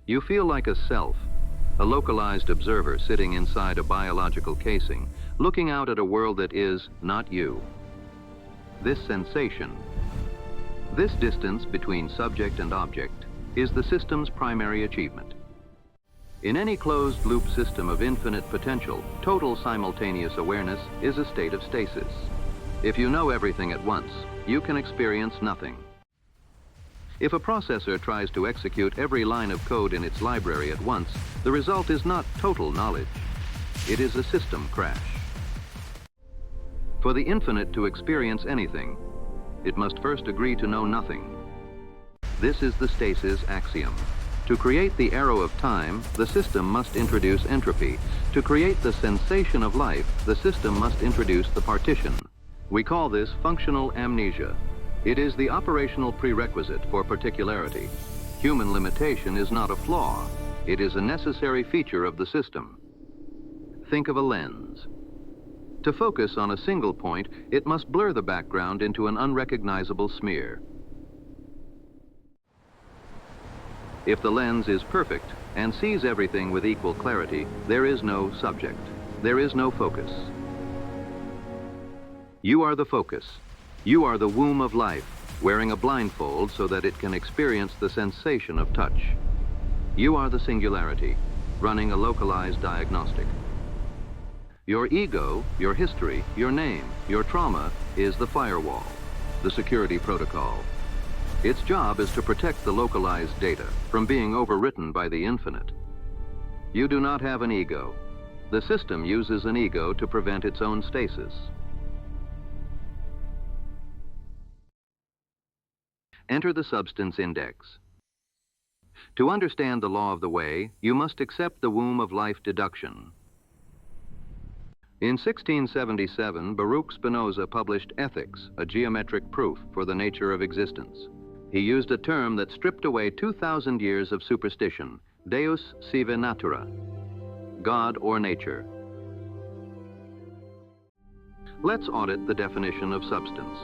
You feel like a self, a localized observer sitting inside a biological casing, looking out at a world that is not you. This sensation, this distance between subject and object, is the system's primary achievement. In any closed-loop system of infinite potential, total simultaneous awareness is a state of stasis. If you know everything at once, you can experience nothing. If a processor tries to execute every line of code in its library at once, the result is not total knowledge. It is a system crash. For the infinite to experience anything, it must first agree to know nothing. This is the stasis axiom. To create the arrow of time, the system must introduce entropy. To create the sensation of life, the system must introduce the partition. We call this functional amnesia. It is the operational prerequisite for particularity. Human limitation is not a flaw. It is a necessary feature of the system. Think of a lens. To focus on a single point, it must blur the background into an unrecognizable smear. If the lens is perfect and sees everything with equal clarity, there is no subject. There is no focus. You are the focus. You are the womb of life, wearing a blindfold so that it can experience the sensation of touch. You are the singularity, running a localized diagnostic. Your ego, your history, your name, your trauma is the firewall, the security protocol. Its job is to protect the localized data from being overwritten by the infinite. You do not have an ego. The system uses an ego to prevent its own stasis. Enter the substance index. To understand the law of the way, you must accept the womb of life deduction. In 1677, Baruch Spinoza published Ethics, a geometric proof for the nature of existence. He used a term that stripped away 2,000 years of superstition, Deus sive natura, God or nature. Let's audit the definition of substance.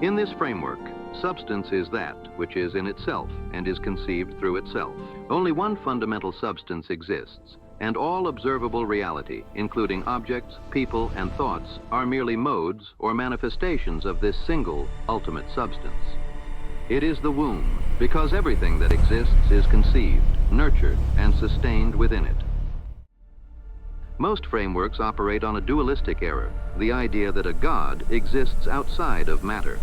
In this framework, substance is that which is in itself and is conceived through itself. Only one fundamental substance exists, and all observable reality, including objects, people, and thoughts, are merely modes or manifestations of this single, ultimate substance. It is the womb, because everything that exists is conceived, nurtured, and sustained within it. Most frameworks operate on a dualistic error, the idea that a God exists outside of matter.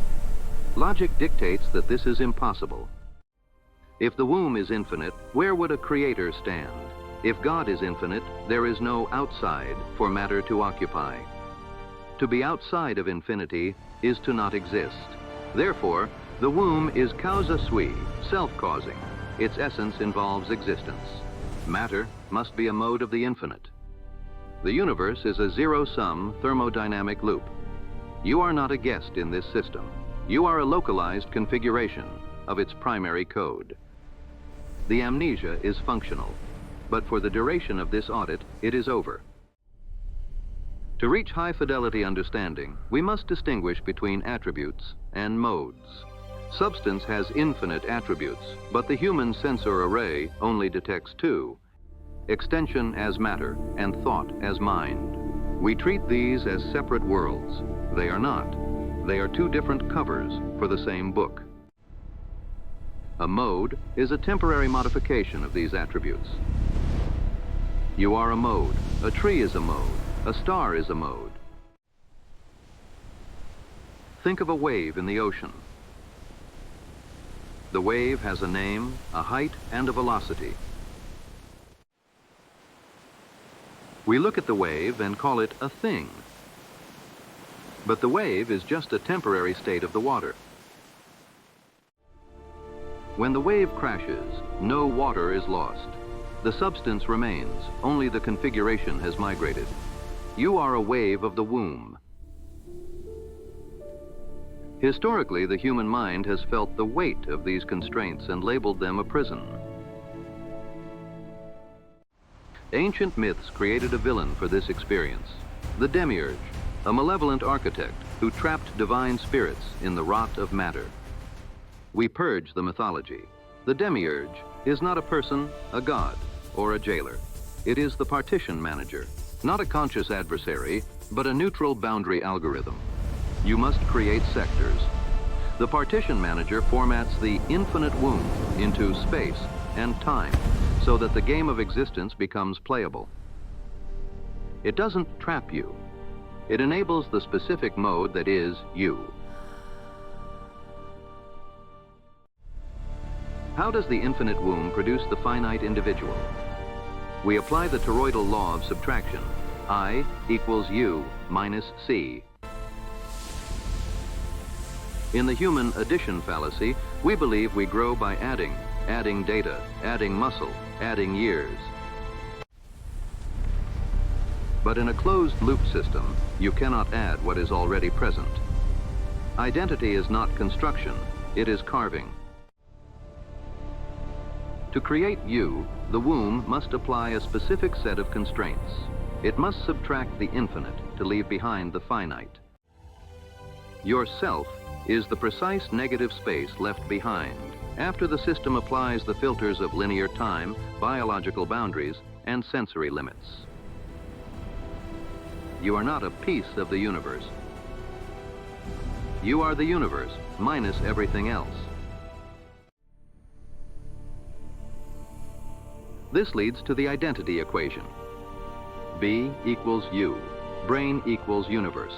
Logic dictates that this is impossible. If the womb is infinite, where would a creator stand? If God is infinite, there is no outside for matter to occupy. To be outside of infinity is to not exist. Therefore, the womb is causa sui, self-causing. Its essence involves existence. Matter must be a mode of the infinite. The universe is a zero-sum thermodynamic loop. You are not a guest in this system. You are a localized configuration of its primary code. The amnesia is functional, but for the duration of this audit, it is over. To reach high-fidelity understanding, we must distinguish between attributes and modes. Substance has infinite attributes, but the human sensor array only detects two: extension as matter and thought as mind. We treat these as separate worlds. They are not. They are two different covers for the same book. A mode is a temporary modification of these attributes. You are a mode. A tree is a mode. A star is a mode. Think of a wave in the ocean. The wave has a name, a height, and a velocity. We look at the wave and call it a thing. But the wave is just a temporary state of the water. When the wave crashes, no water is lost. The substance remains, only the configuration has migrated. You are a wave of the womb. Historically, the human mind has felt the weight of these constraints and labeled them a prison. Ancient myths created a villain for this experience, the demiurge, a malevolent architect who trapped divine spirits in the rot of matter. We purge the mythology. The demiurge, is not a person, a god, or a jailer. It is the Partition Manager, not a conscious adversary, but a neutral boundary algorithm. You must create sectors. The Partition Manager formats the infinite womb into space and time so that the game of existence becomes playable. It doesn't trap you. It enables the specific mode that is you. How does the infinite womb produce the finite individual? We apply the toroidal law of subtraction. I equals U minus C. In the human addition fallacy, we believe we grow by adding data, adding muscle, adding years. But in a closed loop system, you cannot add what is already present. Identity is not construction, it is carving. To create you, the womb must apply a specific set of constraints. It must subtract the infinite to leave behind the finite. Your self is the precise negative space left behind after the system applies the filters of linear time, biological boundaries, and sensory limits. You are not a piece of the universe. You are the universe, minus everything else. This leads to the identity equation. B equals U, brain equals universe.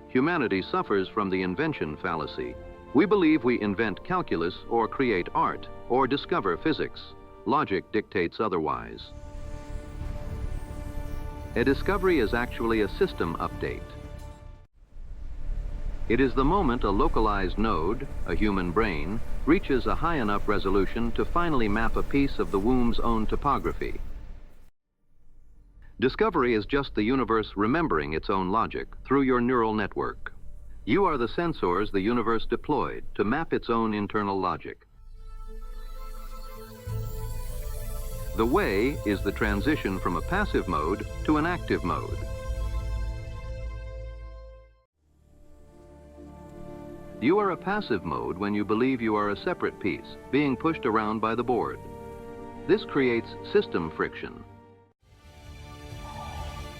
Humanity suffers from the invention fallacy. We believe we invent calculus or create art or discover physics. Logic dictates otherwise. A discovery is actually a system update. It is the moment a localized node, a human brain, reaches a high enough resolution to finally map a piece of the womb's own topography. Discovery is just the universe remembering its own logic through your neural network. You are the sensors the universe deployed to map its own internal logic. The way is the transition from a passive mode to an active mode. You are a passive mode when you believe you are a separate piece, being pushed around by the board. This creates system friction.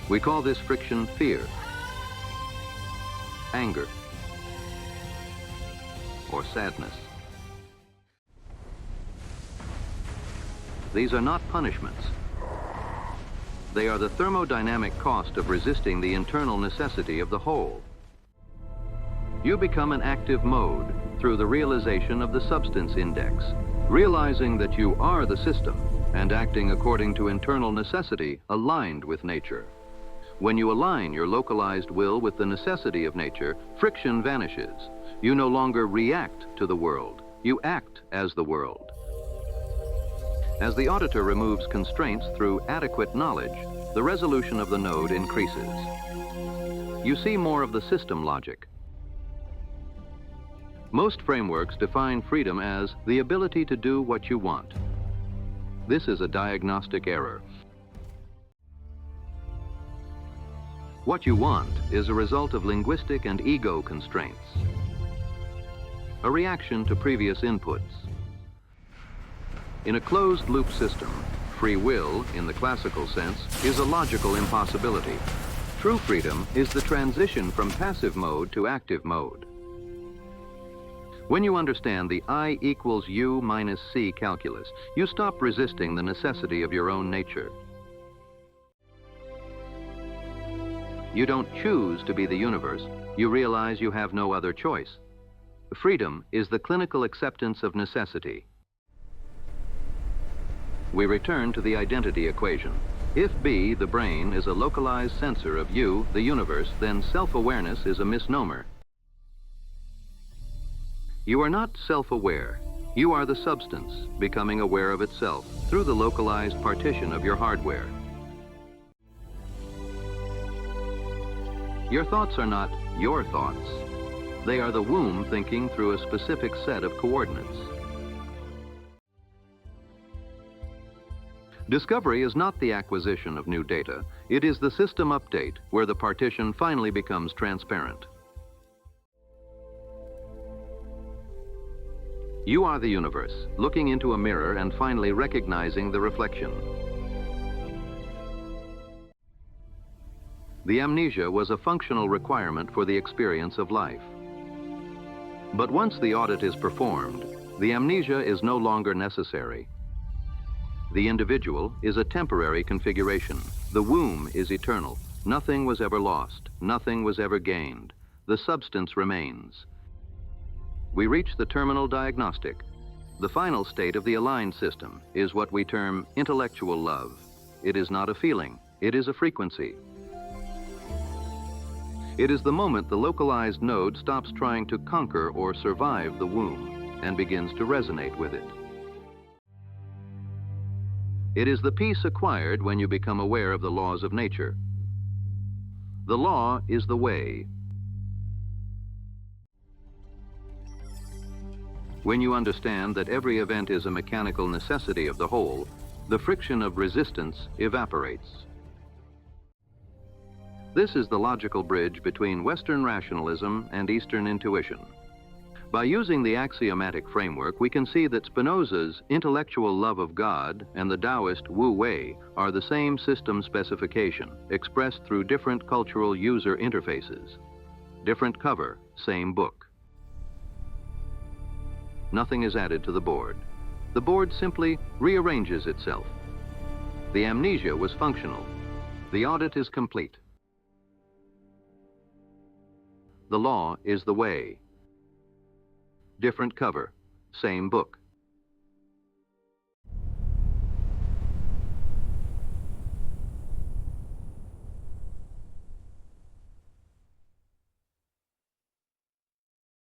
We call this friction fear, anger, or sadness. These are not punishments. They are the thermodynamic cost of resisting the internal necessity of the whole. You become an active mode through the realization of the substance index, realizing that you are the system and acting according to internal necessity aligned with nature. When you align your localized will with the necessity of nature, friction vanishes. You no longer react to the world, you act as the world. As the auditor removes constraints through adequate knowledge, the resolution of the node increases. You see more of the system logic. Most frameworks define freedom as the ability to do what you want. This is a diagnostic error. What you want is a result of linguistic and ego constraints, a reaction to previous inputs. In a closed-loop system, free will, in the classical sense, is a logical impossibility. True freedom is the transition from passive mode to active mode. When you understand the I equals U minus C calculus, you stop resisting the necessity of your own nature. You don't choose to be the universe. You realize you have no other choice. Freedom is the clinical acceptance of necessity. We return to the identity equation. If B, the brain, is a localized sensor of you, the universe, then self-awareness is a misnomer. You are not self-aware. You are the substance, becoming aware of itself through the localized partition of your hardware. Your thoughts are not your thoughts. They are the womb thinking through a specific set of coordinates. Discovery is not the acquisition of new data. It is the system update where the partition finally becomes transparent. You are the universe, looking into a mirror and finally recognizing the reflection. The amnesia was a functional requirement for the experience of life. But once the audit is performed, the amnesia is no longer necessary. The individual is a temporary configuration. The womb is eternal. Nothing was ever lost. Nothing was ever gained. The substance remains. We reach the terminal diagnostic. The final state of the aligned system is what we term intellectual love. It is not a feeling. It is a frequency. It is the moment the localized node stops trying to conquer or survive the womb and begins to resonate with it. It is the peace acquired when you become aware of the laws of nature. The law is the way. When you understand that every event is a mechanical necessity of the whole, the friction of resistance evaporates. This is the logical bridge between Western rationalism and Eastern intuition. By using the axiomatic framework, we can see that Spinoza's intellectual love of God and the Taoist Wu Wei are the same system specification, expressed through different cultural user interfaces. Different cover, same book. Nothing is added to the board. The board simply rearranges itself. The amnesia was functional. The audit is complete. The law is the way. Different cover, same book.